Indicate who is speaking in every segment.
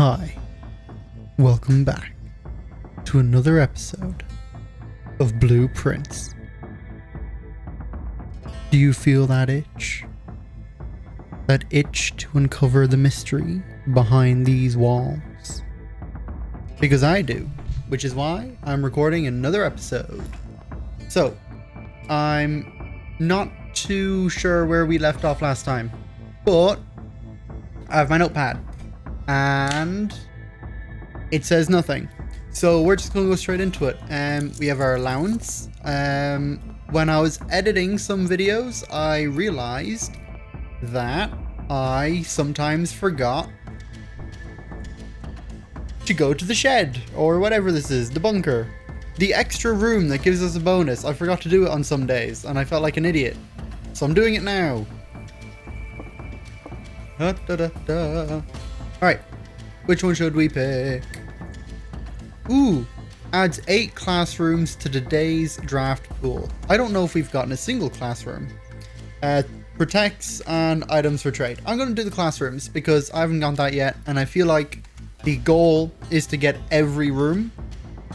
Speaker 1: Hi, welcome back to another episode of Blueprints. Do you feel that itch? That itch to uncover the mystery behind these walls? Because I do, which is why I'm recording another episode. So, I'm not too sure where we left off last time, but I have my notepad and it says nothing. So we're just going to go straight into it. We have our allowance. When I was editing some videos, I realized that I sometimes forgot to go to the shed or whatever this is, the bunker. The extra room that gives us a bonus. I forgot to do it on some days and I felt like an idiot. So I'm doing it now. Alright, which one should we pick? Ooh, adds 8 classrooms to today's draft pool. I don't know if we've gotten a single classroom. Protects and items for trade. I'm going to do the classrooms because I haven't got that yet, and I feel like the goal is to get every room.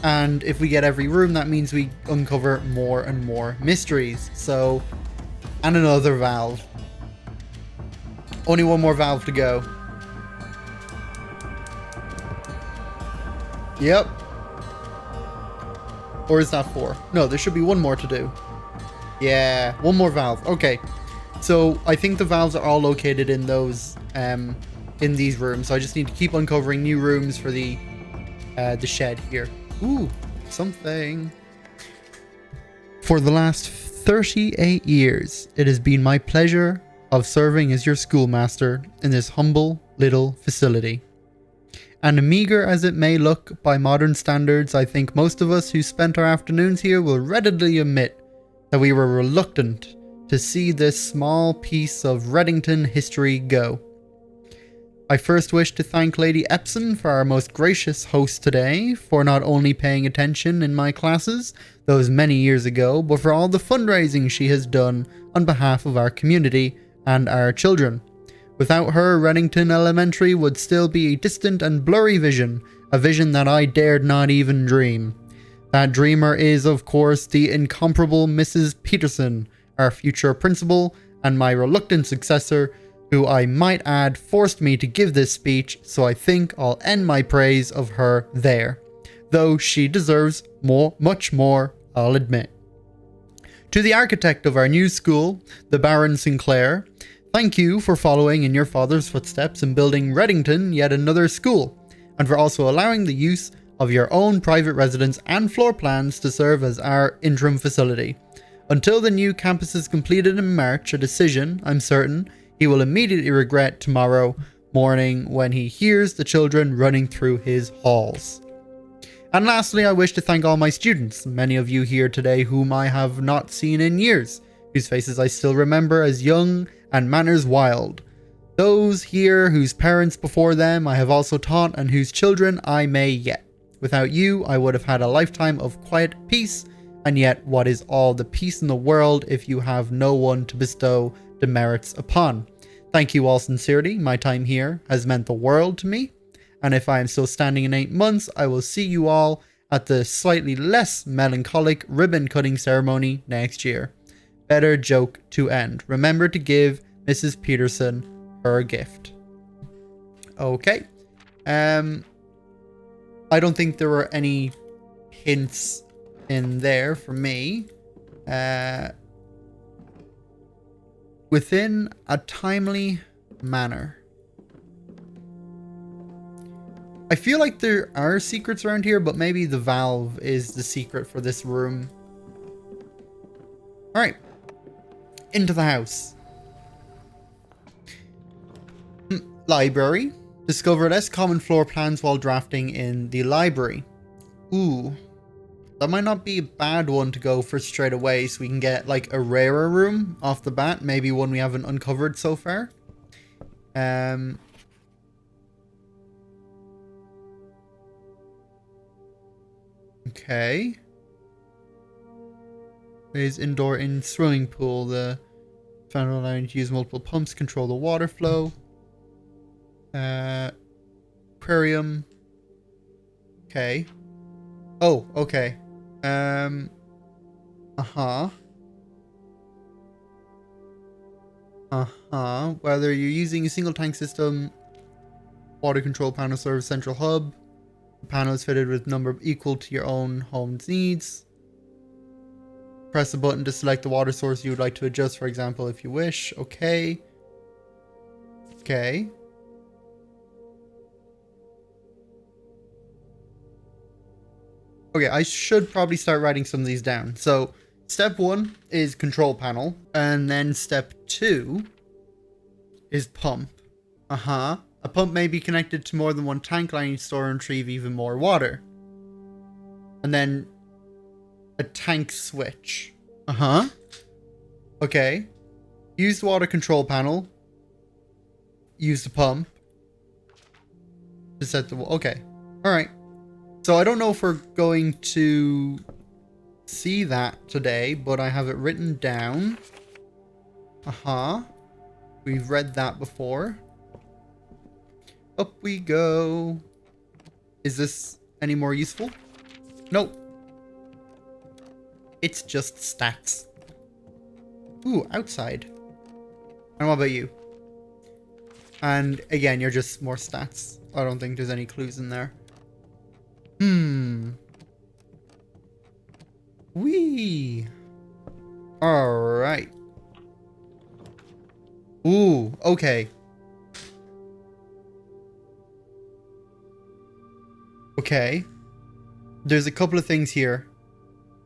Speaker 1: And if we get every room, that means we uncover more and more mysteries. So, and another valve. Only one more valve to go. Yep. Or is that 4? No, there should be one more to do. Yeah, one more valve. Okay. So I think the valves are all located in those, in these rooms. So I just need to keep uncovering new rooms for the shed here. Ooh, something. For the last 38 years, it has been my pleasure of serving as your schoolmaster in this humble little facility. And meager as it may look by modern standards, I think most of us who spent our afternoons here will readily admit that we were reluctant to see this small piece of Reddington history go. I first wish to thank Lady Epson for our most gracious host today, for not only paying attention in my classes those many years ago, but for all the fundraising she has done on behalf of our community and our children. Without her, Reddington Elementary would still be a distant and blurry vision, a vision that I dared not even dream. That dreamer is, of course, the incomparable Mrs. Peterson, our future principal, and my reluctant successor, who I might add forced me to give this speech, so I think I'll end my praise of her there. Though she deserves much more, I'll admit. To the architect of our new school, the Baron Sinclair, thank you for following in your father's footsteps and building Reddington yet another school, and for also allowing the use of your own private residence and floor plans to serve as our interim facility. Until the new campus is completed in March, a decision, I'm certain, he will immediately regret tomorrow morning when he hears the children running through his halls. And lastly, I wish to thank all my students, many of you here today whom I have not seen in years, whose faces I still remember as young and manners wild. Those here whose parents before them I have also taught and whose children I may yet. Without you, I would have had a lifetime of quiet peace, and yet what is all the peace in the world if you have no one to bestow demerits upon? Thank you all sincerely. My time here has meant the world to me, and if I am still standing in 8 months, I will see you all at the slightly less melancholic ribbon cutting ceremony next year. Better joke to end. Remember to give Mrs. Peterson her gift. Okay. I don't think there were any hints in there for me. Within a timely manner. I feel like there are secrets around here, but maybe the valve is the secret for this room. Alright. Into the house. Library. Discover less common floor plans while drafting in the library. Ooh. That might not be a bad one to go for straight away, so we can get like a rarer room off the bat. Maybe one we haven't uncovered so far. Okay. There's indoor in swimming pool. The fan allowing to use multiple pumps, control the water flow. aquarium. Okay. Oh, okay. Uh-huh. Uh-huh. Whether you're using a single tank system, water control panel serves central hub. The panel is fitted with number equal to your own home's needs. Press the button to select the water source you would like to adjust, for example, if you wish. Okay. Okay. Okay, I should probably start writing some of these down. So, step 1 is control panel, and then step 2 is pump. Uh-huh. A pump may be connected to more than one tank, allowing you to store and retrieve even more water. And then a tank switch. Uh-huh. Okay. Use the water control panel. Use the pump to set the... Okay. Alright. So I don't know if we're going to see that today, but I have it written down. Uh-huh. We've read that before. Up we go. Is this any more useful? Nope. It's just stats. Ooh, outside. And what about you? And again, you're just more stats. I don't think there's any clues in there. Whee! Alright. Ooh, okay. Okay. There's a couple of things here.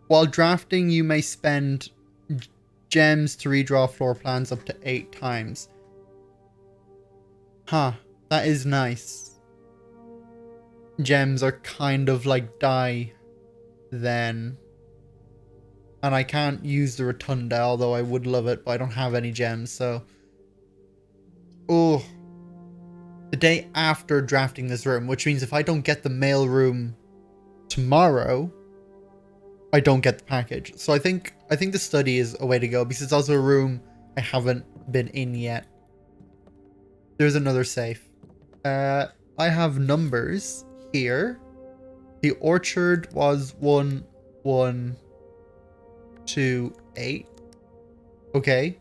Speaker 1: While drafting, you may spend gems to redraw floor plans up to 8 times. Huh, that is nice. Gems are kind of like die then. And I can't use the rotunda, although I would love it, but I don't have any gems, so... Oh. The day after drafting this room, which means if I don't get the mail room tomorrow, I don't get the package. So I think the study is a way to go, because it's also a room I haven't been in yet. There's another safe. I have numbers here. The orchard was 1128. Okay.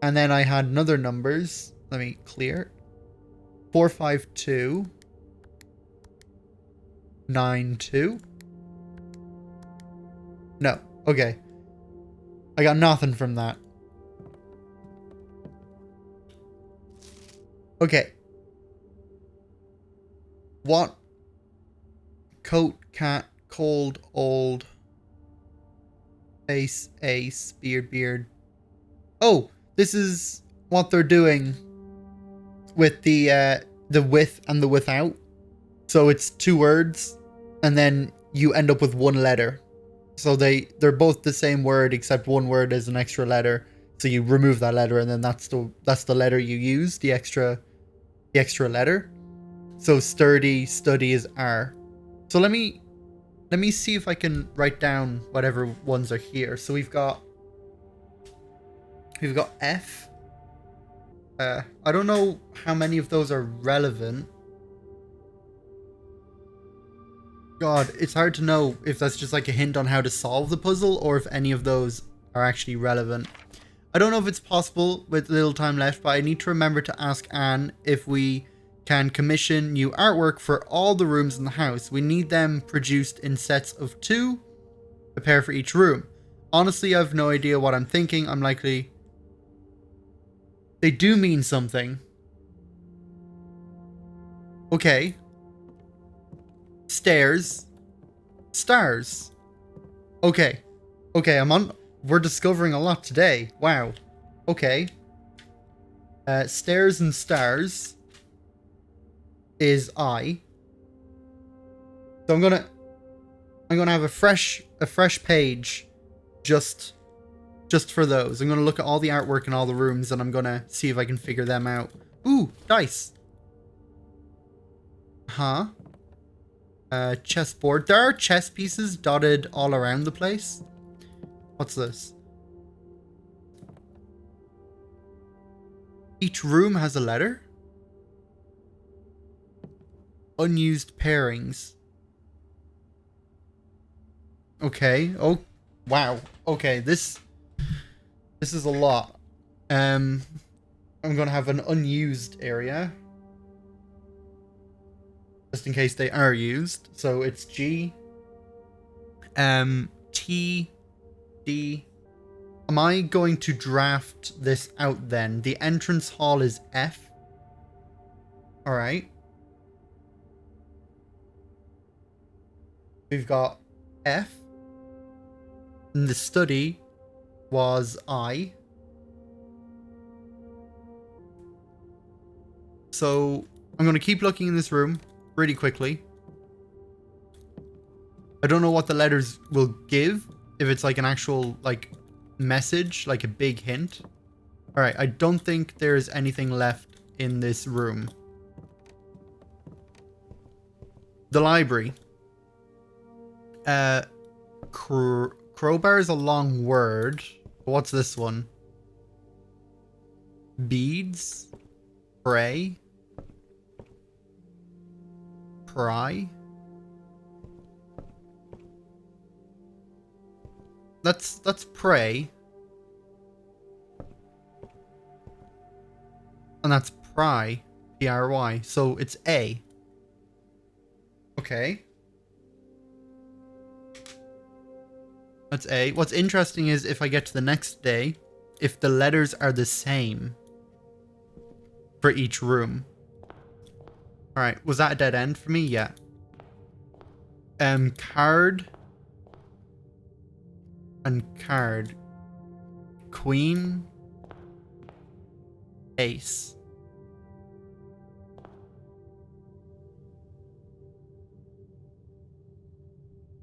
Speaker 1: And then I had another numbers. Let me clear. 452. 92. No. Okay. I got nothing from that. Okay. What? Coat, cat, cold, old. Face, ace, beard. Oh, this is what they're doing with the with and the without. So it's 2 words, and then you end up with 1 letter. So they're both the same word, except 1 word is an extra letter. So you remove that letter, and then that's the letter you use, the extra letter. So sturdy, study is R. So let me see if I can write down whatever ones are here. So we've got F. I don't know how many of those are relevant. God, it's hard to know if that's just like a hint on how to solve the puzzle or if any of those are actually relevant. I don't know if it's possible with little time left, but I need to remember to ask Anne if we can commission new artwork for all the rooms in the house. We need them produced in sets of 2, a pair for each room. Honestly, I have no idea what I'm thinking. I'm likely... They do mean something. Okay. Stairs. Stars. Okay. Okay, we're discovering a lot today. Wow. Okay. Stairs and stars is I. So I'm gonna have a fresh page just for those. I'm gonna look at all the artwork in all the rooms and I'm gonna see if I can figure them out. Ooh, dice. Huh? Chessboard. There are chess pieces dotted all around the place. What's this? Each room has a letter? unused pairings. Okay. Oh, wow. Okay, this is a lot. I'm gonna have an unused area. Just in case they are used. So it's G. T. D. Am I going to draft this out then? The entrance hall is F. Alright. We've got F. And the study was I. So I'm going to keep looking in this room really quickly. I don't know what the letters will give. If it's like an actual like message, like a big hint. Alright, I don't think there's anything left in this room. The library. Crowbar is a long word. What's this one? Beads? Pray? Pry? Let's pray. And that's pry. P-R-Y. So it's A. Okay. That's A. What's interesting is if I get to the next day, if the letters are the same for each room. Alright, was that a dead end for me? Yeah. Card. And card. Queen. Ace.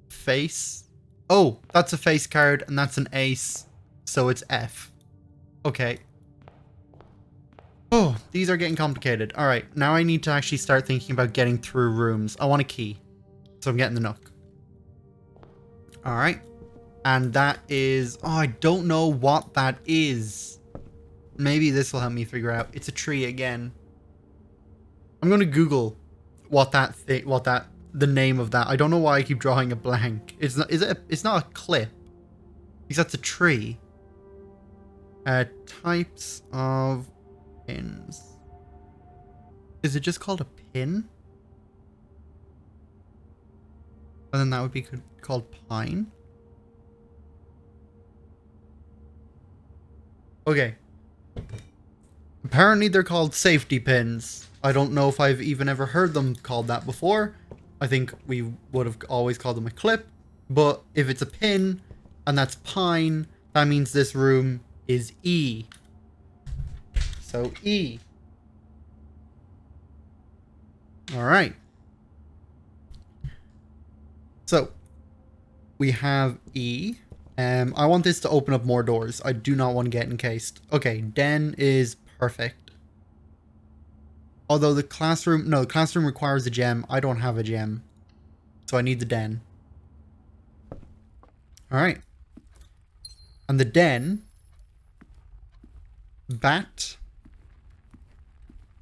Speaker 1: Face. Oh, that's a face card and that's an ace. So it's F. Okay. Oh, these are getting complicated. Alright, now I need to actually start thinking about getting through rooms. I want a key. So I'm getting the Nook. Alright. And that is... Oh, I don't know what that is. Maybe this will help me figure out. It's a tree again. I'm going to Google what that thing... the name of that. I don't know why I keep drawing a blank. It's not... It's not a clip. Because that's a tree. Types of pins. Is it just called a pin? And then that would be called pine. Okay. Apparently they're called safety pins. I don't know if I've even ever heard them called that before. I think we would have always called them a clip. But if it's a pin and that's pine, that means this room is E. So E. Alright. So we have E. I want this to open up more doors. I do not want to get encased. Okay, den is perfect. Although the classroom... No, the classroom requires a gem. I don't have a gem. So I need the den. Alright. And the den... Bat.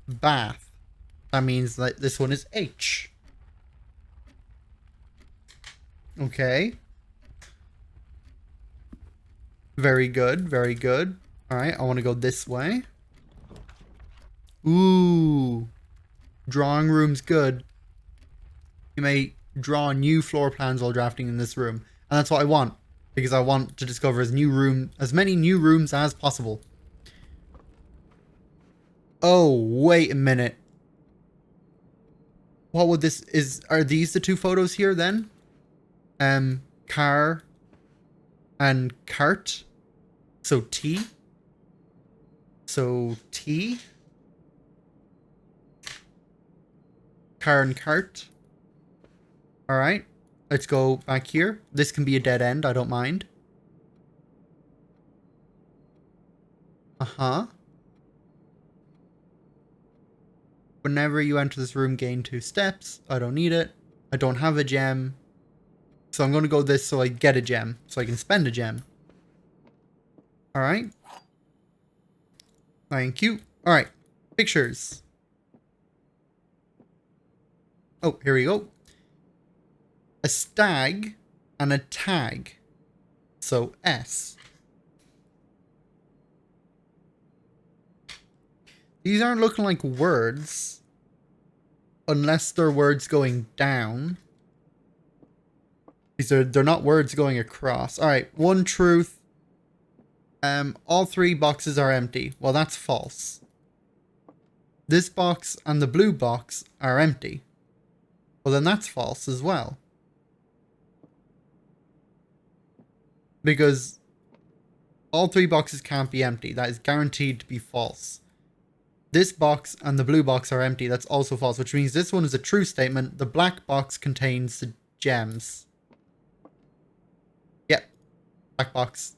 Speaker 1: Bath. That means that this one is H. Okay. Very good, very good. Alright, I want to go this way. Ooh. Drawing room's good. You may draw new floor plans while drafting in this room. And that's what I want. Because I want to discover as many new rooms as possible. Oh, wait a minute. What would this are these the two photos here then? Car and cart. So T. So T. Car and cart. Alright. Let's go back here. This can be a dead end. I don't mind. Uh-huh. Whenever you enter this room, gain 2 steps. I don't need it. I don't have a gem. So I'm going to go this so I get a gem. So I can spend a gem. Alright. Thank you. Alright. Pictures. Oh, here we go. A stag and a tag. So S. These aren't looking like words. Unless they're words going down. They're not words going across. Alright, one truth. All three boxes are empty. Well, that's false. This box and the blue box are empty. Well, then that's false as well. Because all three boxes can't be empty. That is guaranteed to be false. This box and the blue box are empty. That's also false, which means this one is a true statement. The black box contains the gems. Yep. Black box.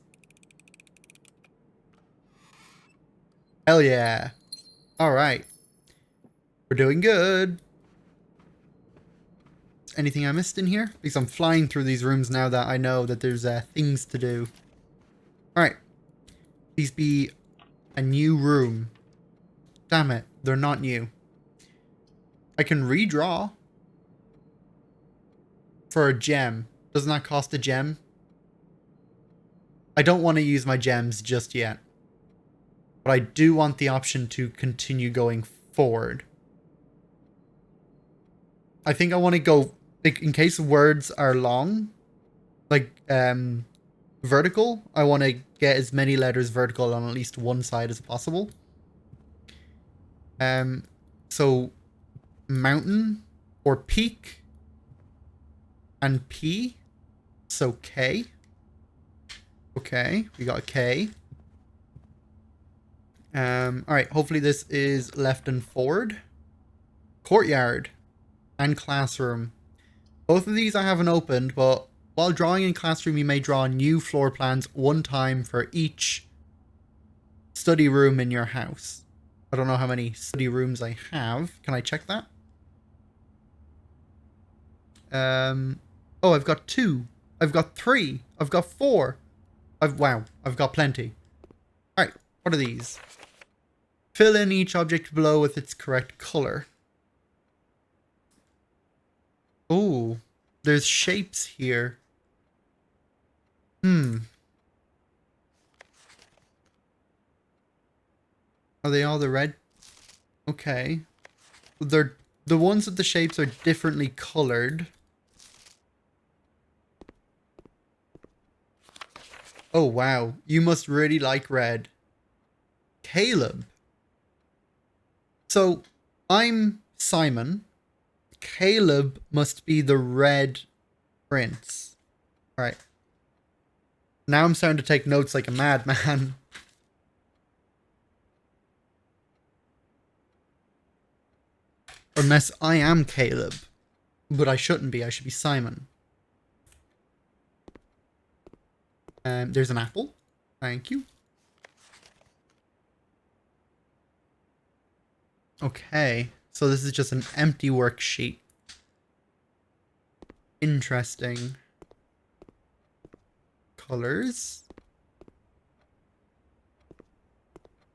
Speaker 1: Hell yeah. Alright. We're doing good. Anything I missed in here? Because I'm flying through these rooms now that I know that there's things to do. Alright. Please be a new room. Damn it. They're not new. I can redraw. For a gem. Doesn't that cost a gem? I don't want to use my gems just yet. But I do want the option to continue going forward. I think I want to go, like, in case words are long, like vertical, I want to get as many letters vertical on at least one side as possible. So mountain or peak and P, so K. Okay, we got a K. Alright, hopefully this is left and forward. Courtyard and classroom. Both of these I haven't opened, but while drawing in classroom, you may draw new floor plans one time for each study room in your house. I don't know how many study rooms I have. Can I check that? Oh, I've got 2. I've got 3. I've got 4. Wow, I've got plenty. Alright, what are these? Fill in each object below with its correct color. Oh, there's shapes here. Are they all the red? Okay. They're the ones with the shapes are differently colored. Oh wow, you must really like red. Caleb. So, I'm Simon. Caleb must be the red prince. Alright. Now I'm starting to take notes like a madman. Unless I am Caleb. But I shouldn't be. I should be Simon. There's an apple. Thank you. Okay. So this is just an empty worksheet. Interesting. Colors.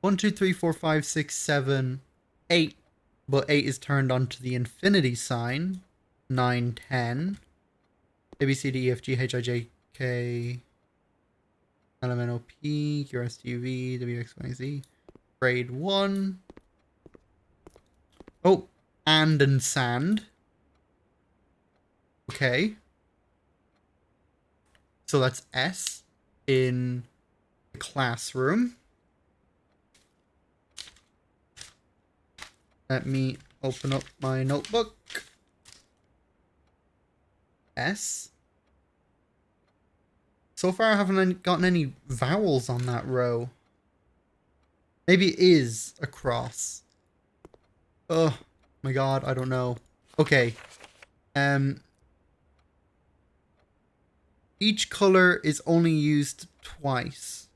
Speaker 1: 1, 2, 3, 4, 5, 6, 7, 8. But 8 is turned on to the infinity sign. 9, 10. A, B, C, D, E, F, G, H, I, J, K. L, M, N, O, P. Q, R, S, T, U, V. W, X, Y, Z. Grade 1. Oh, and sand. Okay. So that's S in the classroom. Let me open up my notebook. S. So far I haven't gotten any vowels on that row. Maybe it is a cross. Oh my god, I don't know. Okay. Each color is only used twice.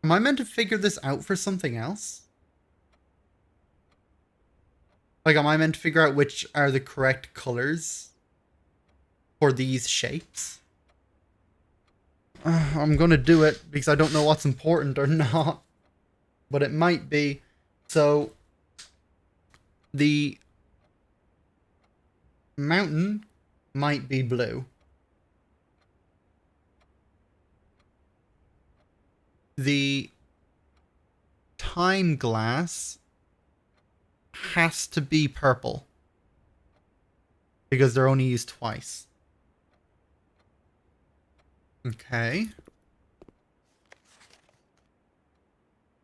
Speaker 1: Am I meant to figure this out for something else? Like, am I meant to figure out which are the correct colors for these shapes? I'm gonna do it because I don't know what's important or not. But it might be. So The mountain might be blue. The time glass has to be purple because they're only used twice. Okay.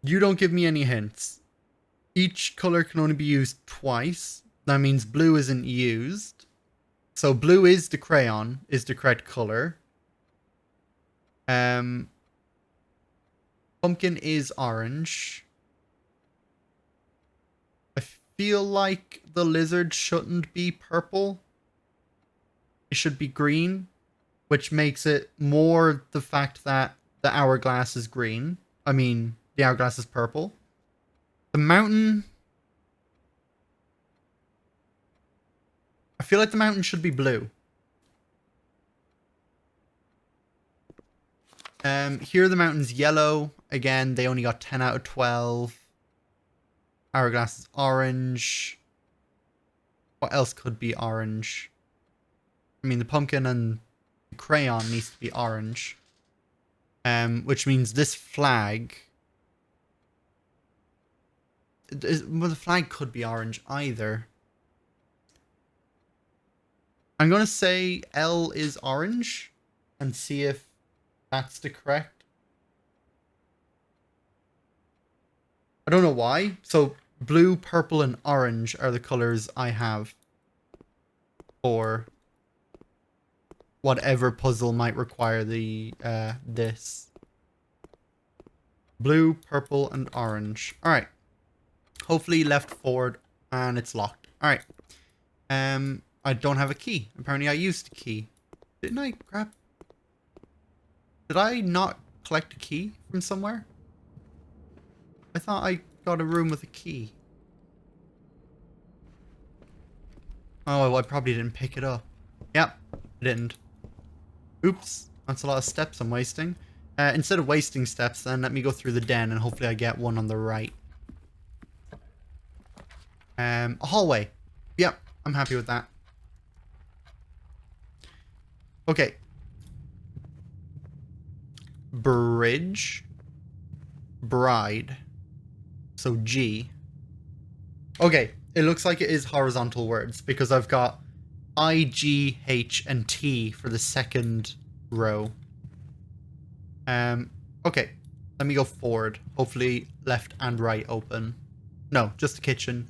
Speaker 1: You don't give me any hints. Each color can only be used twice. That means blue isn't used. So blue is the crayon, is the correct color. Pumpkin is orange. I feel like the lizard shouldn't be purple. It should be green, which makes it more the fact that the hourglass is green. I mean, the hourglass is purple. The mountain... I feel like the mountain should be blue. Here the mountain's yellow. Again, they only got 10 out of 12. Hourglass is orange. What else could be orange? I mean, the pumpkin and the crayon needs to be orange. Which means this flag... Well, the flag could be orange either. I'm going to say L is orange and see if that's the correct. I don't know why. So blue, purple, and orange are the colors I have for whatever puzzle might require the this. Blue, purple, and orange. All right. Hopefully left forward and it's locked. All right. I don't have a key. Apparently I used a key. Didn't I grab... Did I not collect a key from somewhere? I thought I got a room with a key. Oh, I probably didn't pick it up. Yep, I didn't. Oops, that's a lot of steps I'm wasting. Instead of wasting steps, then let me go through the den and hopefully I get one on the right. A hallway. Yep, I'm happy with that. Okay. Bridge. Bride. So G. Okay, it looks like it is horizontal words because I've got I, G, H, and T for the second row. Okay, let me go forward. Hopefully left and right open. No, just the kitchen.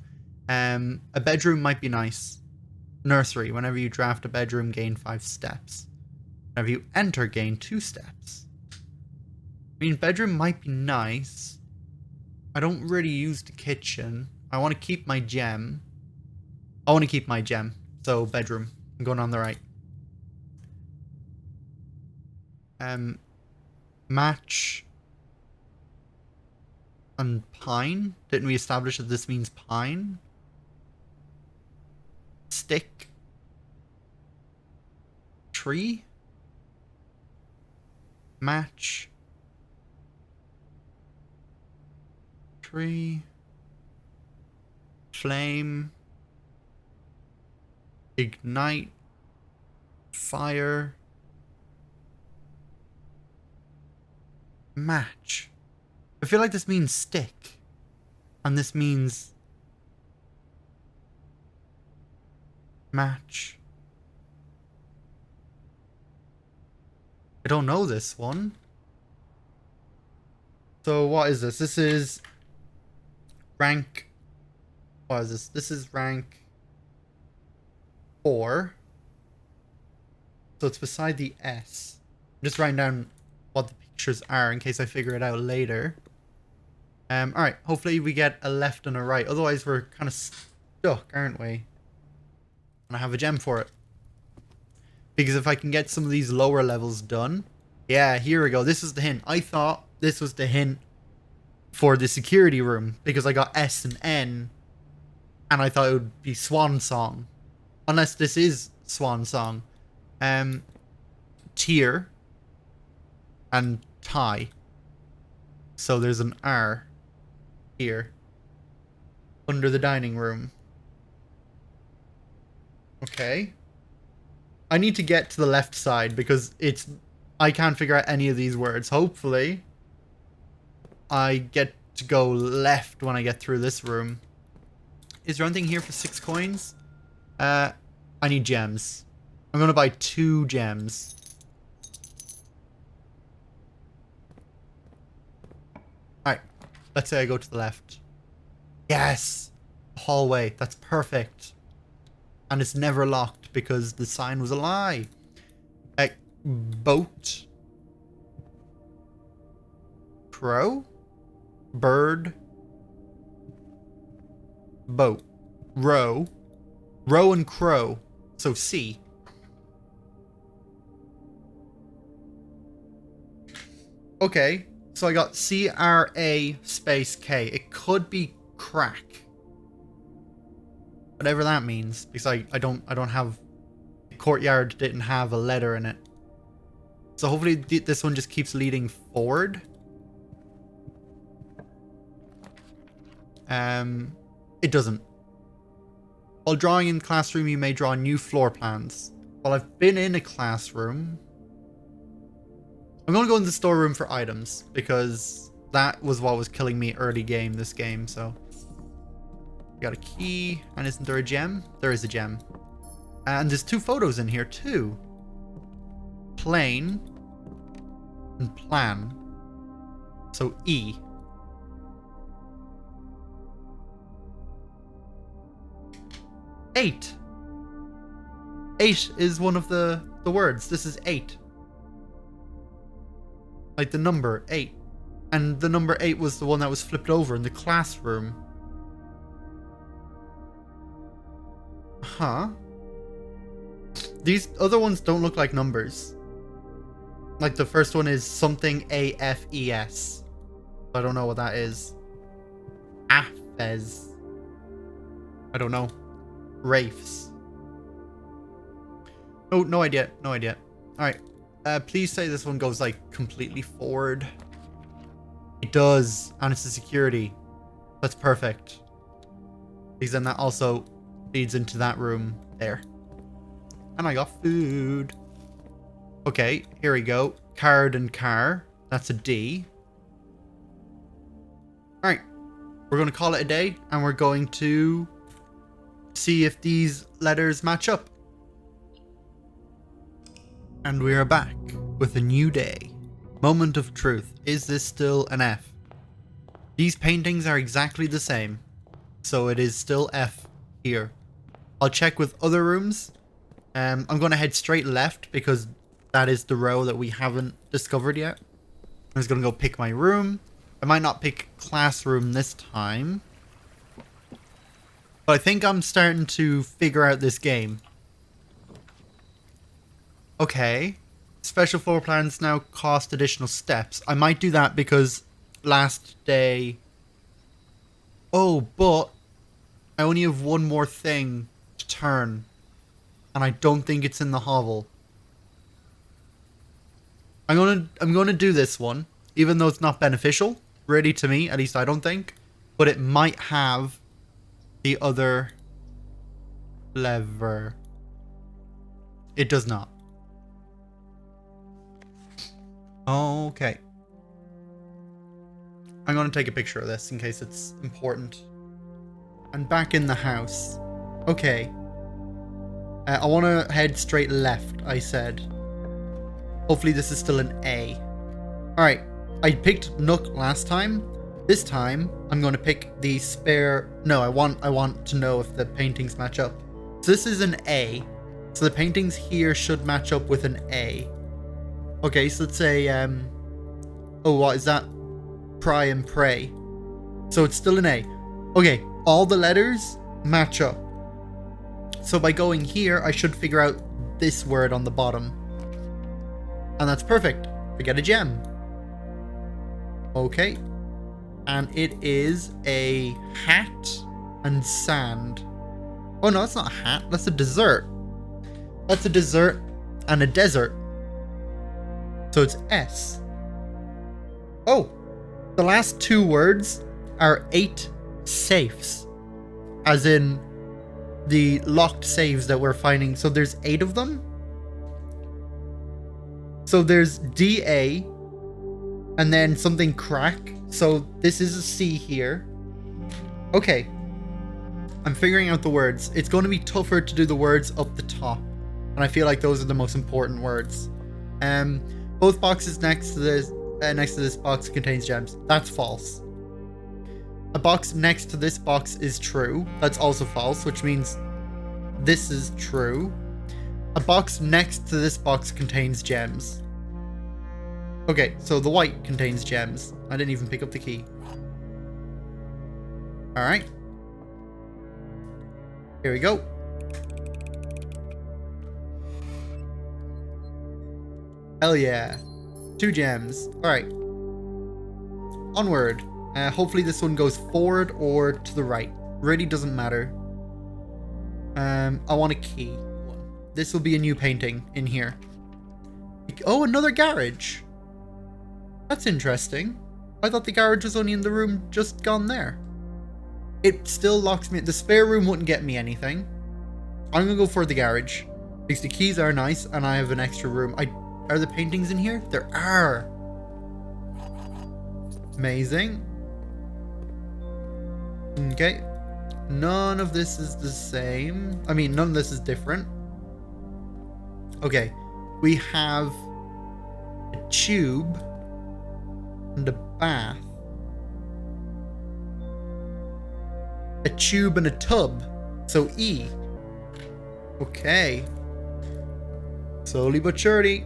Speaker 1: A bedroom might be nice. Nursery. Whenever you draft a bedroom, gain 5 steps. Whenever you enter, gain 2 steps. I mean, bedroom might be nice. I don't really use the kitchen. I want to keep my gem. I want to keep my gem. So, bedroom. I'm going on the right. Match. And pine? Didn't we establish that this means pine? Stick. Tree. Match. Tree. Flame. Ignite. Fire. Match. I feel like this means stick. And this means... match. I don't know this one. So what is this? This is rank... What is this? This is rank 4. So it's beside the S. I'm just writing down what the pictures are in case I figure it out later. Alright, hopefully we get a left and a right. Otherwise we're kind of stuck, aren't we? And I have a gem for it. Because if I can get some of these lower levels done... Yeah, here we go. This is the hint. I thought this was the hint for the security room. Because I got S and N. And I thought it would be Swan Song. Unless this is Swan Song. Tier. And tie. So there's an R. Here. Under the dining room. Okay. I need to get to the left side because I can't figure out any of these words. Hopefully, I get to go left when I get through this room. Is there anything here for 6 coins? I need gems. I'm going to buy 2 gems. Alright. Let's say I go to the left. Yes! Hallway. That's perfect. And it's never locked because the sign was a lie. Boat. Crow? Bird. Boat. Row. Row and crow. So C. Okay. So I got C-R-A space K. It could be crack. Whatever that means. Because I don't have... The courtyard didn't have a letter in it. So hopefully this one just keeps leading forward. It doesn't. While drawing in classroom, you may draw new floor plans. Well, I've been in a classroom. I'm going to go in the storeroom for items, because that was what was killing me early game, this game, so. Got a key, and isn't there a gem? There is a gem. And there's 2 photos in here, too. Plane. And plan. So E. Eight. 8 is one of the words. This is 8. Like the number 8. And the number 8 was the one that was flipped over in the classroom. Huh. These other ones don't look like numbers. Like the first one is something AFES. I don't know what that is. AFES. I don't know. Wraiths. Oh, no idea. No idea. Alright. Please say this one goes like completely forward. It does. And it's a security. That's perfect. Because then that also leads into that room there. And I got food. Okay, here we go. Card and car. That's a D. Alright. We're going to call it a day. And we're going to see if these letters match up. And we are back with a new day. Moment of truth. Is this still an F? These paintings are exactly the same. So it is still F here. I'll check with other rooms. I'm going to head straight left because that is the row that we haven't discovered yet. I'm just going to go pick my room. I might not pick classroom this time. But I think I'm starting to figure out this game. Okay. Special floor plans now cost additional steps. I might do that because last day... Oh, but I only have one more thing to turn. And I don't think it's in the hovel. I'm gonna do this one, even though it's not beneficial, really, to me, at least I don't think. But it might have the other lever. It does not. Okay. I'm gonna take a picture of this in case it's important. And back in the house. Okay. I want to head straight left, I said. Hopefully this is still an A. Alright, I picked Nook last time. This time, I'm going to pick the spare... No, I want to know if the paintings match up. So this is an A. So the paintings here should match up with an A. Okay, so let's say... Oh, what is that? Pry and pray. So it's still an A. Okay, all the letters match up. So by going here, I should figure out this word on the bottom. And that's perfect. I get a gem. Okay. And it is a hat and sand. Oh no, that's not a hat. That's a dessert. That's a dessert and a desert. So it's S. Oh. The last 2 words are 8 safes. As in... the locked saves that we're finding. So there's 8 of them. So there's DA and then something crack. So this is a C here. Okay. I'm figuring out the words. It's going to be tougher to do the words up the top. And I feel like those are the most important words. Both boxes next to this box contains gems. That's false. A box next to this box is true. That's also false, which means this is true. A box next to this box contains gems. Okay, so the white contains gems. I didn't even pick up the key. Alright. Here we go. Hell yeah. 2 gems. Alright. Onward. Hopefully this one goes forward or to the right. Really doesn't matter. I want a key. This will be a new painting in here. Oh, another garage. That's interesting. I thought the garage was only in the room just gone there. It still locks me. The spare room wouldn't get me anything. I'm gonna go for the garage because the keys are nice and I have an extra room. Are the paintings in here? There are. Amazing. Okay. None of this is the same. I mean, none of this is different. Okay. We have a tube and a bath. A tube and a tub. So E. Okay. Slowly but surely.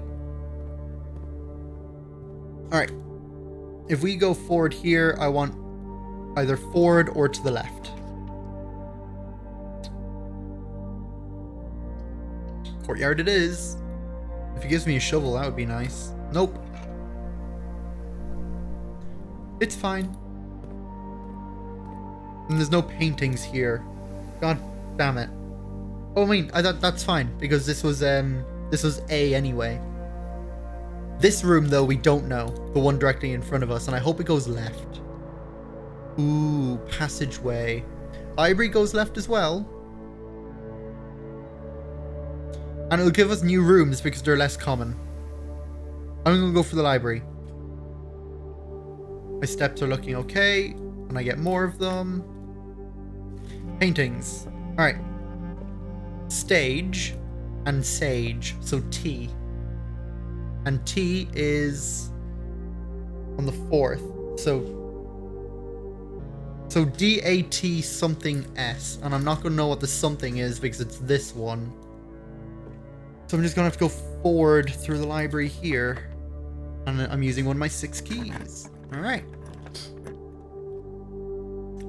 Speaker 1: Alright. If we go forward here, I want either forward or to the left. Courtyard it is. If he gives me a shovel, that would be nice. Nope. It's fine. And there's no paintings here. God damn it. Oh, I mean, I thought that's fine because this was A anyway. This room though, we don't know. The one directly in front of us, and I hope it goes left. Ooh, passageway. Library goes left as well. And it'll give us new rooms because they're less common. I'm gonna go for the library. My steps are looking okay, and I get more of them. Paintings. Alright. Stage and sage. So T. And T is on the 4th. So DAT something S. And I'm not going to know what the something is because it's this one. So I'm just going to have to go forward through the library here. And I'm using one of my 6 keys. Alright.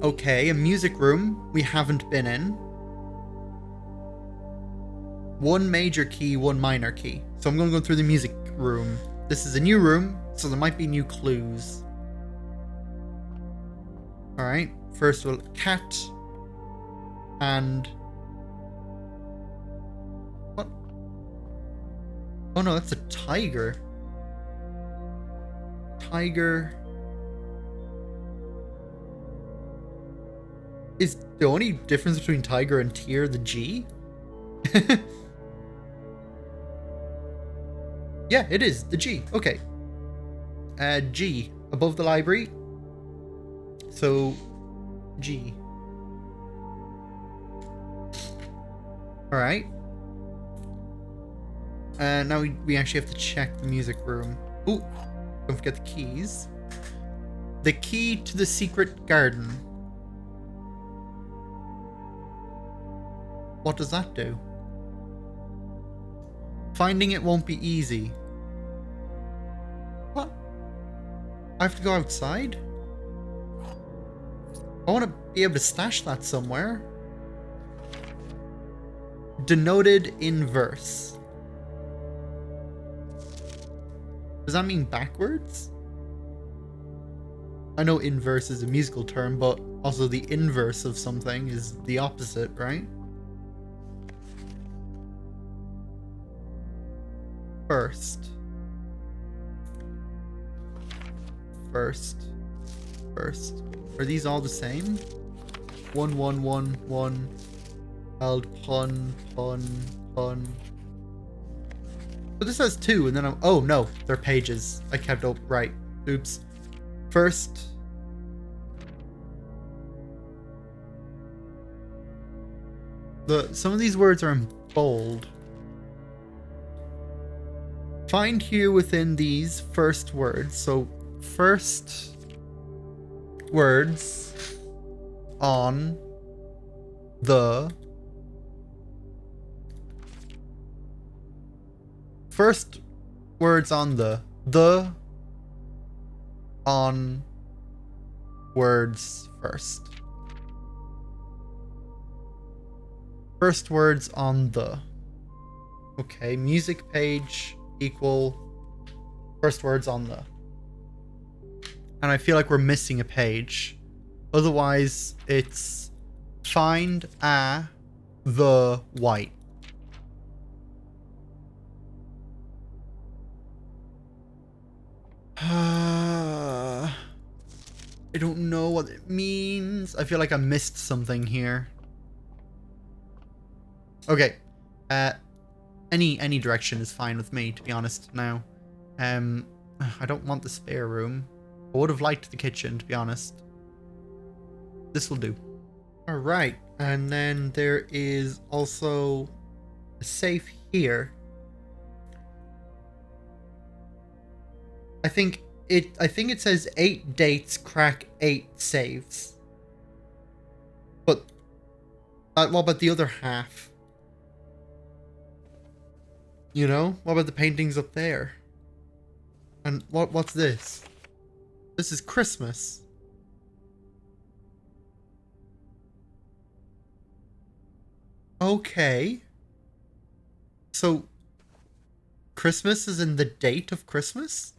Speaker 1: Okay, a music room we haven't been in. 1 major key, 1 minor key. So I'm going to go through the music room. This is a new room, so there might be new clues. Alright, first of all, cat. And... what? Oh no, that's a tiger. Tiger... Is the only difference between tiger and tier the G? Yeah, it is. The G. Okay. G. Above the library. So, G. Alright. Now we actually have to check the music room. Ooh. Don't forget the keys. The key to the secret garden. What does that do? Finding it won't be easy. What? I have to go outside? I want to be able to stash that somewhere. Denoted in verse. Does that mean backwards? I know inverse is a musical term, but also the inverse of something is the opposite, right? First. Are these all the same? 1, 1, 1, 1. Wild pun, pun, pun. But this has 2, and then I'm... Oh, no. They're pages. I kept up. Right. Oops. First... Some of these words are in bold. Find here within these first words. So, first words on the... First words on the on words first. First words on the. Okay, music page equal first words on the. And I feel like we're missing a page. Otherwise, it's find the white. I don't know what it means. I feel like I missed something here. Okay. Any direction is fine with me, to be honest now. I don't want the spare room. I would have liked the kitchen, to be honest. This will do. Alright, and then there is also a safe here. I think it says 8 dates crack 8 saves. But what about the other half? You know? What about the paintings up there? And what's this? This is Christmas. Okay. So Christmas is in the date of Christmas?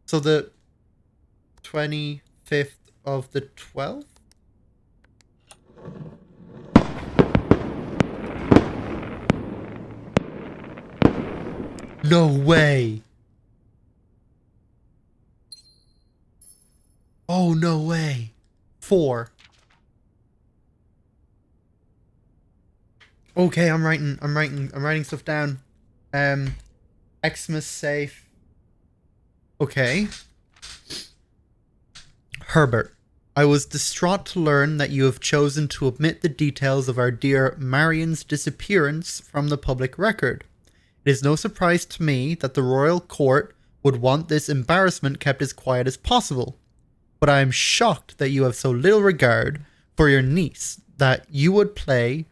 Speaker 1: So the 25th of the 12th? No way! Oh, no way. 4. Okay, I'm writing stuff down. Xmas safe. Okay. Herbert, I was distraught to learn that you have chosen to omit the details of our dear Marion's disappearance from the public record. It is no surprise to me that the royal court would want this embarrassment kept as quiet as possible. But I am shocked that you have so little regard for your niece that you would play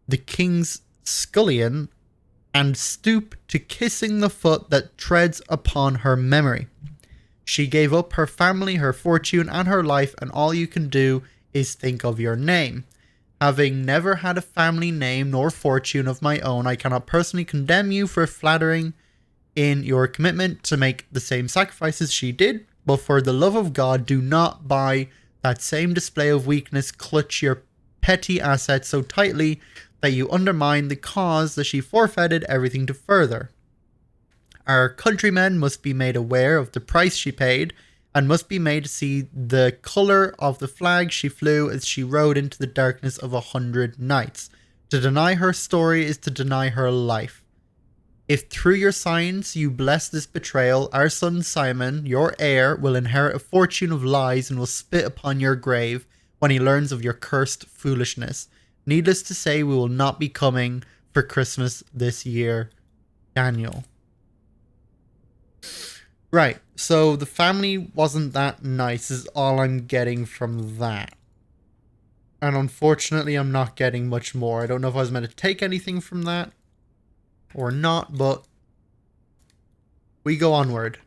Speaker 1: the king's scullion and stoop to kissing the foot that treads upon her memory. She gave up her family, her fortune, and her life, and all you can do is think of your name. Having never had a family name nor fortune of my own, I cannot personally condemn you for flattering in your commitment to make the same sacrifices she did, but for the love of God, do not by that same display of weakness clutch your petty assets so tightly that you undermine the cause that she forfeited everything to further. Our countrymen must be made aware of the price she paid, and must be made to see the colour of the flag she flew as she rode into the darkness of 100 nights. To deny her story is to deny her life. If through your science you bless this betrayal, our son Simon, your heir, will inherit a fortune of lies and will spit upon your grave when he learns of your cursed foolishness. Needless to say, we will not be coming for Christmas this year. Daniel. Right, so the family wasn't that nice is all I'm getting from that. And unfortunately, I'm not getting much more. I don't know if I was meant to take anything from that or not, but we go onward.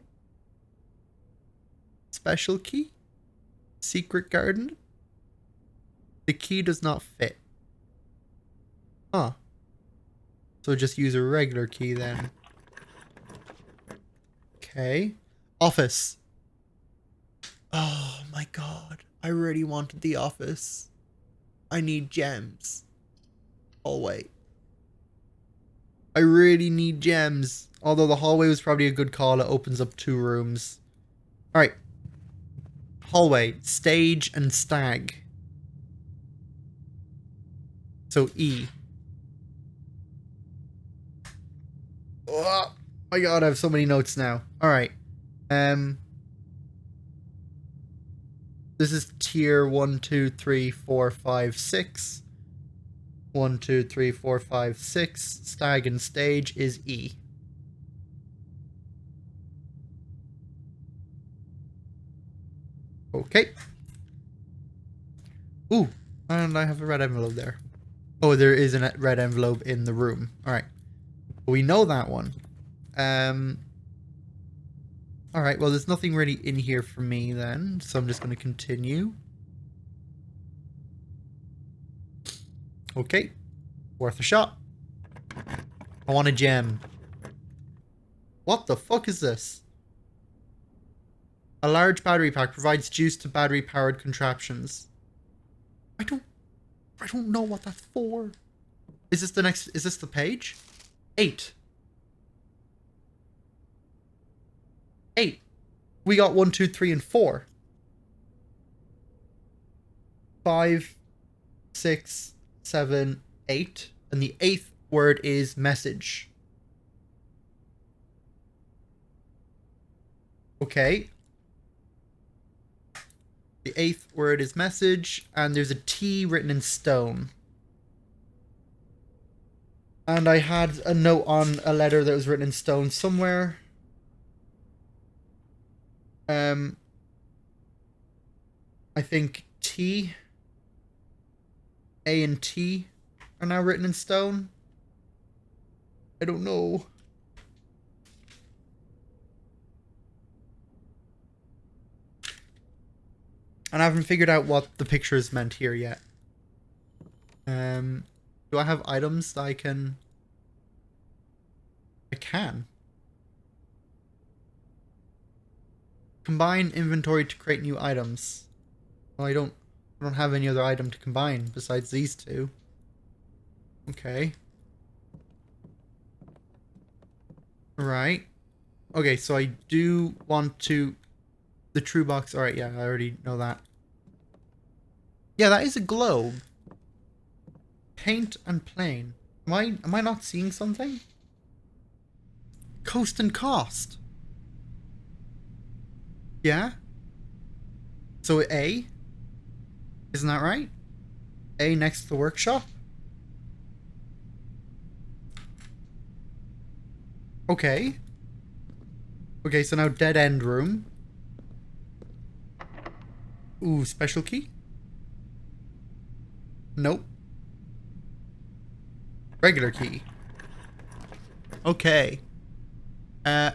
Speaker 1: Special key? Secret garden? The key does not fit. Huh. So just use a regular key then. Okay. Office. Oh my god. I really wanted the office. I need gems. Hallway. I really need gems. Although the hallway was probably a good call. It opens up 2 rooms. Alright. Hallway. Stage and stag. So E. Oh my god, I have so many notes now. Alright. This is tier 1, 2, 3, 4, 5, 6. 1, 2, 3, 4, 5, 6. Stag and stage is E. Okay. Ooh, and I have a red envelope there. Oh, there is a red envelope in the room. Alright. We know that one. Alright, well there's nothing really in here for me then, so I'm just going to continue. Okay. Worth a shot. I want a gem. What the fuck is this? A large battery pack provides juice to battery-powered contraptions. I don't know what that's for. Is this the page? 8. 8. We got 1, 2, 3, and 4. 5, 6, 7, 8. And the 8th word is message. Okay. The 8th word is message, and there's a T written in stone. And I had a note on a letter that was written in stone somewhere. I think T, A and T are now written in stone. I don't know. And I haven't figured out what the pictures meant here yet. Do I have items that I can... I can. Combine inventory to create new items. Well, I don't have any other item to combine besides these two. Okay. Right. Okay, so I do want to... The true box. Alright, yeah, I already know that. Yeah, that is a globe. Paint and plane. Am I not seeing something? Coast and cost. Yeah? So A? Isn't that right? A next to the workshop? Okay. Okay, so now dead end room. Ooh, special key? Nope. Regular key. Okay. I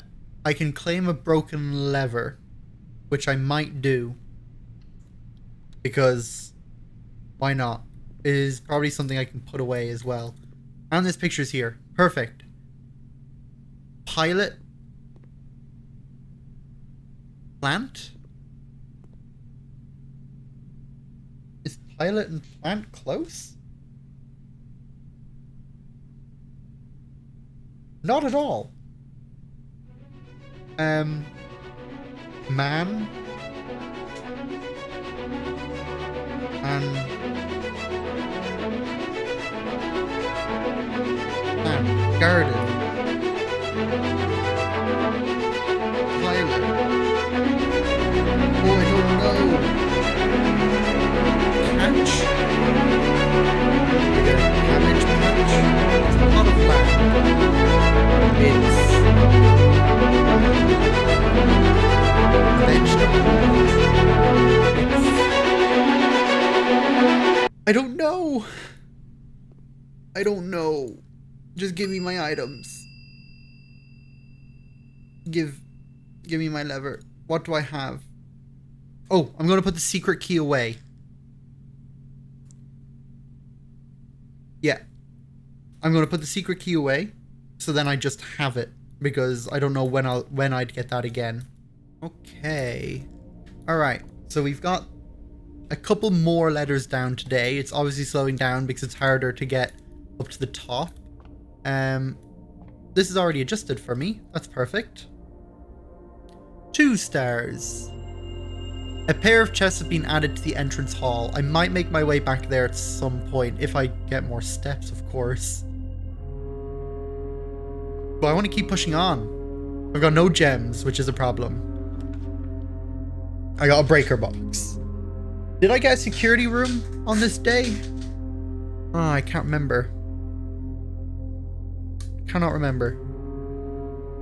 Speaker 1: can claim a broken lever, which I might do. Because why not? It is probably something I can put away as well. And this picture's here. Perfect. Pilot. Plant? Is pilot and plant close? Not at all. Man. And garden. Pilot. Oh, I don't know. Patch. Like a cabbage patch. It's a lot of land. It's vegetables. I don't know. I don't know. Just give me my items. Give me my lever. What do I have? Oh, I'm going to put the secret key away. Yeah. I'm going to put the secret key away. So then I just have it. Because I don't know when I'd get that again. Okay. Alright. So we've got a couple more letters down today. It's obviously slowing down because it's harder to get up to the top. This is already adjusted for me. That's perfect. 2 stars. A pair of chests have been added to the entrance hall. I might make my way back there at some point, if I get more steps, of course. But I want to keep pushing on. I've got no gems, which is a problem. I got a breaker box. Did I get a security room on this day? Oh, I can't remember. Cannot remember.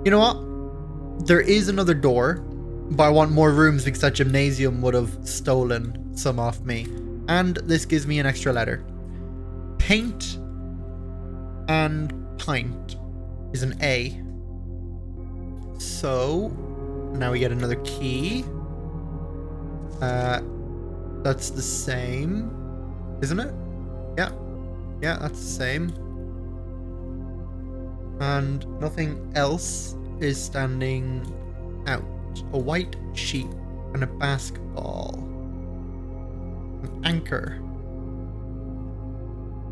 Speaker 1: You know what? There is another door, but I want more rooms because that gymnasium would have stolen some off me. And this gives me an extra letter. Paint and pint is an A. So now we get another key. That's the same, isn't it? Yeah. Yeah, that's the same. And nothing else is standing out. A white sheep and a basketball. An anchor.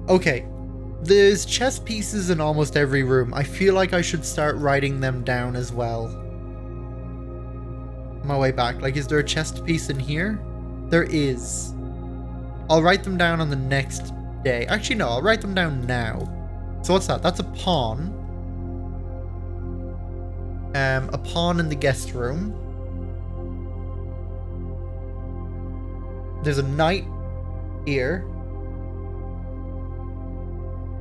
Speaker 1: Okay. There's chess pieces in almost every room. I feel like I should start writing them down as well. On my way back. Like, is there a chest piece in here? There is. I'll write them down on the next day. Actually, no, I'll write them down now. So what's that? That's a pawn. A pawn in the guest room. There's a knight here.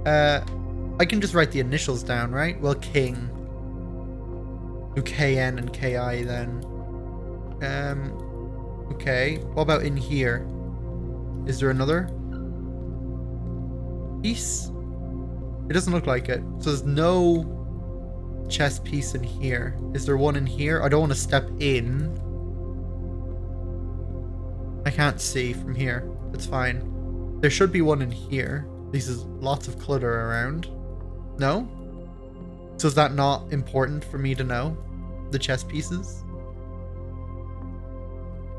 Speaker 1: I can just write the initials down, right? Well, king. Do KN and KI then. Okay. What about in here? Is there another piece? It doesn't look like it. So there's no chess piece in here. Is there one in here? I don't want to step in. I can't see from here. It's fine. There should be one in here. There's lots of clutter around. No? So is that not important for me to know? The chess pieces?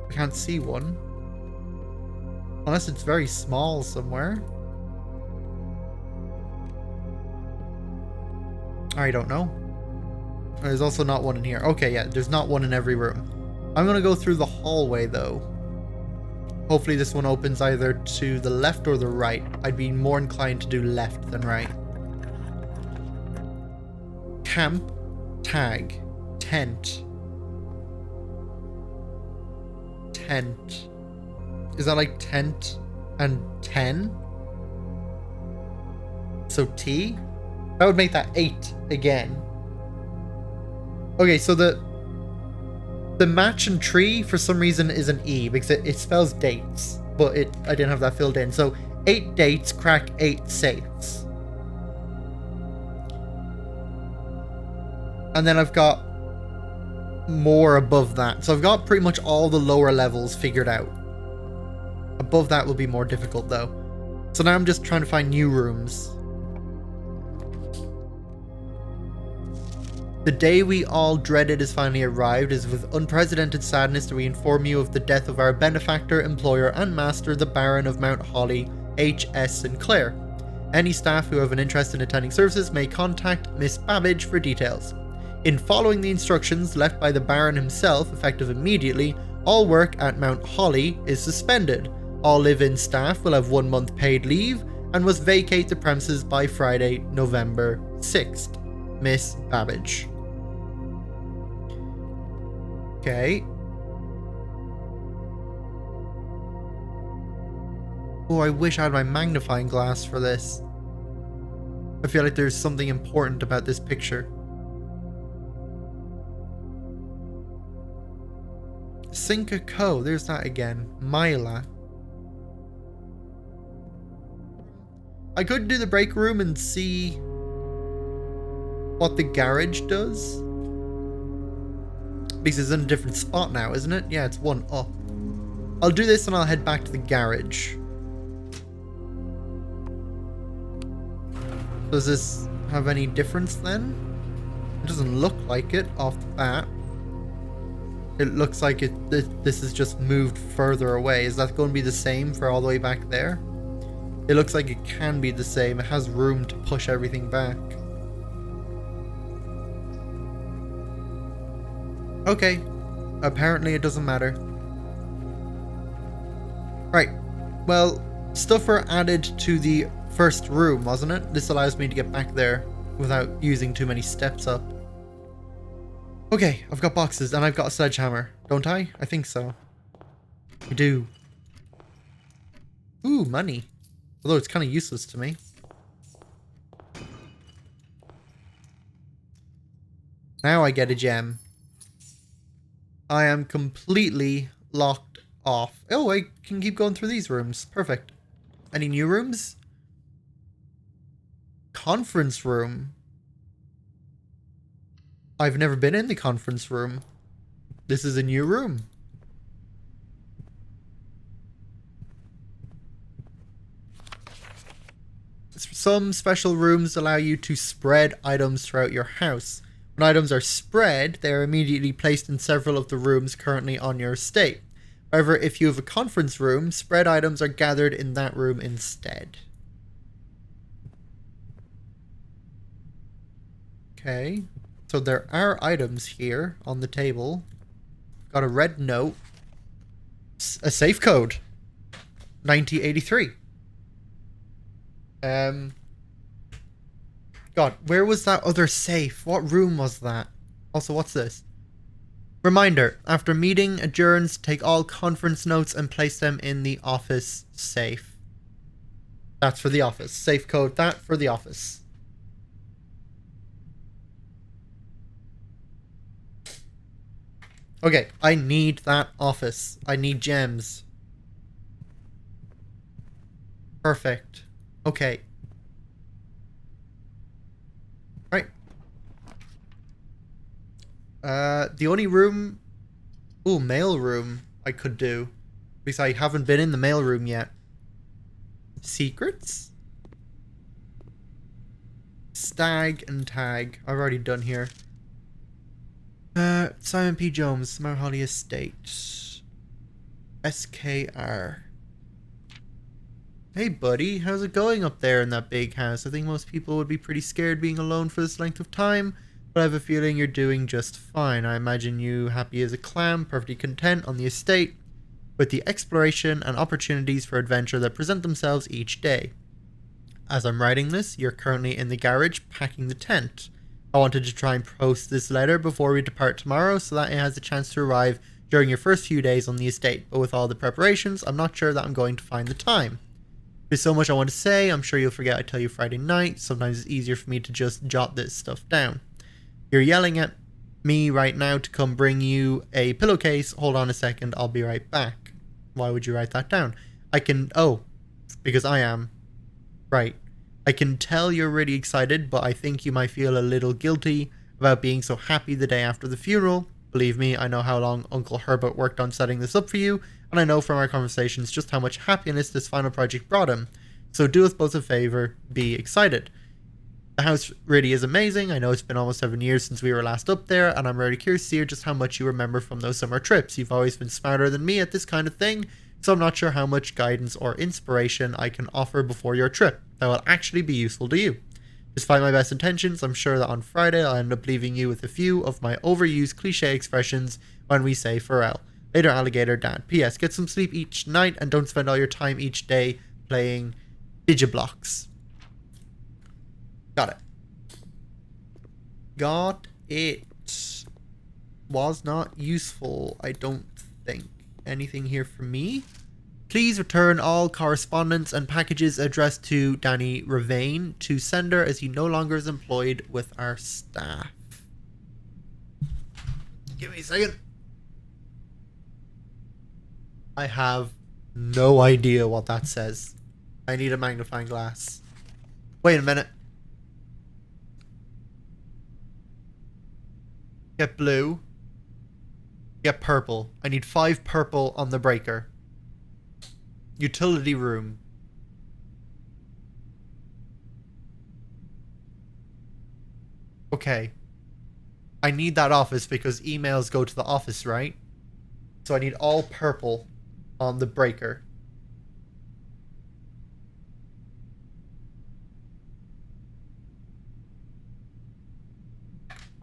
Speaker 1: I can't see one. Unless it's very small somewhere. I don't know. There's also not one in here. Okay, yeah, there's not one in every room. I'm gonna go through the hallway though. Hopefully this one opens either to the left or the right. I'd be more inclined to do left than right. Camp, tag, tent. Tent. Is that like tent and 10? So T? That would make that 8 again. Okay, so the match and tree for some reason is an E because it spells dates, but I didn't have that filled in. So 8 dates crack 8 safes. And then I've got more above that. So I've got pretty much all the lower levels figured out. Above that will be more difficult though. So now I'm just trying to find new rooms. The day we all dreaded has finally arrived, as with unprecedented sadness do we inform you of the death of our benefactor, employer and master, the Baron of Mount Holly, H.S. Sinclair. Any staff who have an interest in attending services may contact Miss Babbage for details. In following the instructions left by the Baron himself, effective immediately, all work at Mount Holly is suspended. All live-in staff will have 1 month paid leave and must vacate the premises by Friday, November 6th. Miss Babbage. Okay. Oh, I wish I had my magnifying glass for this. I feel like there's something important about this picture. Cinca Co. There's that again. Myla. I could do the break room and see what the garage does. Because it's in a different spot now, isn't it? Yeah, it's one up. I'll do this and I'll head back to the garage. Does this have any difference then? It doesn't look like it off the bat. It looks like this is just moved further away. Is that going to be the same for all the way back there? It looks like it can be the same. It has room to push everything back. Okay. Apparently it doesn't matter. Right. Well, stuff were added to the first room, wasn't it? This allows me to get back there without using too many steps up. Okay, I've got boxes and I've got a sledgehammer, don't I? I think so. I do. Ooh, money. Although it's kind of useless to me. Now I get a gem. I am completely locked off. Oh, I can keep going through these rooms. Perfect. Any new rooms? Conference room. I've never been in the conference room. This is a new room. Some special rooms allow you to spread items throughout your house. When items are spread, they are immediately placed in several of the rooms currently on your estate. However, if you have a conference room, spread items are gathered in that room instead. Okay, so there are items here on the table. Got a red note. A safe code. 9083. God, where was that other safe? What room was that? Also, what's this? Reminder, after meeting adjourns, take all conference notes and place them in the office safe. That's for the office. Safe code, that for the office. Okay, I need that office. I need gems. Perfect. Okay. Right. The only room... Ooh, mail room I could do. Because I haven't been in the mail room yet. Secrets? Stag and tag. I've already done here. Simon P. Jones, Mount Holly Estate. SKR. Hey buddy, how's it going up there in that big house? I think most people would be pretty scared being alone for this length of time, but I have a feeling you're doing just fine. I imagine you happy as a clam, perfectly content on the estate, with the exploration and opportunities for adventure that present themselves each day. As I'm writing this, you're currently in the garage packing the tent. I wanted to try and post this letter before we depart tomorrow so that it has a chance to arrive during your first few days on the estate, but with all the preparations, I'm not sure that I'm going to find the time. There's so much I want to say, I'm sure you'll forget I tell you Friday night. Sometimes it's easier for me to just jot this stuff down. You're yelling at me right now to come bring you a pillowcase. Hold on a second, I'll be right back. Why would you write that down? Because I am. Right. I can tell you're really excited, but I think you might feel a little guilty about being so happy the day after the funeral. Believe me, I know how long Uncle Herbert worked on setting this up for you, and I know from our conversations just how much happiness this final project brought him. So do us both a favor, be excited. The house really is amazing. I know it's been almost 7 years since we were last up there, and I'm really curious to hear just how much you remember from those summer trips. You've always been smarter than me at this kind of thing, so I'm not sure how much guidance or inspiration I can offer before your trip that will actually be useful to you. Despite my best intentions, I'm sure that on Friday I'll end up leaving you with a few of my overused cliche expressions when we say Pharrell. Later, Alligator Dan. P.S. Get some sleep each night and don't spend all your time each day playing Digiblocks. Got it. Got it. Was not useful, I don't think. Anything here for me? Please return all correspondence and packages addressed to Danny Ravane to sender as he no longer is employed with our staff. Give me a second. I have no idea what that says. I need a magnifying glass. Wait a minute. Get blue. Get purple. I need 5 purple on the breaker. Utility room. Okay. I need that office because emails go to the office, right? So I need all purple on the breaker.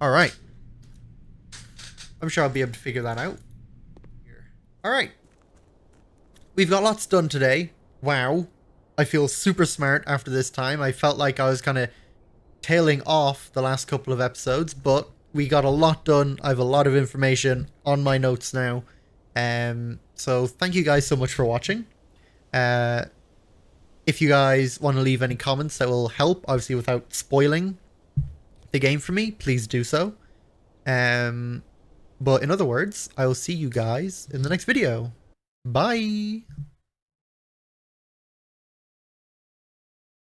Speaker 1: Alright. I'm sure I'll be able to figure that out. Alright. we've got lots done today. Wow. I feel super smart after this time. I felt like I was kind of tailing off the last couple of episodes, but we got a lot done. I have a lot of information on my notes now. So thank you guys so much for watching. If you guys want to leave any comments that will help, obviously without spoiling the game for me, please do so. But in other words, I will see you guys in the next video. Bye!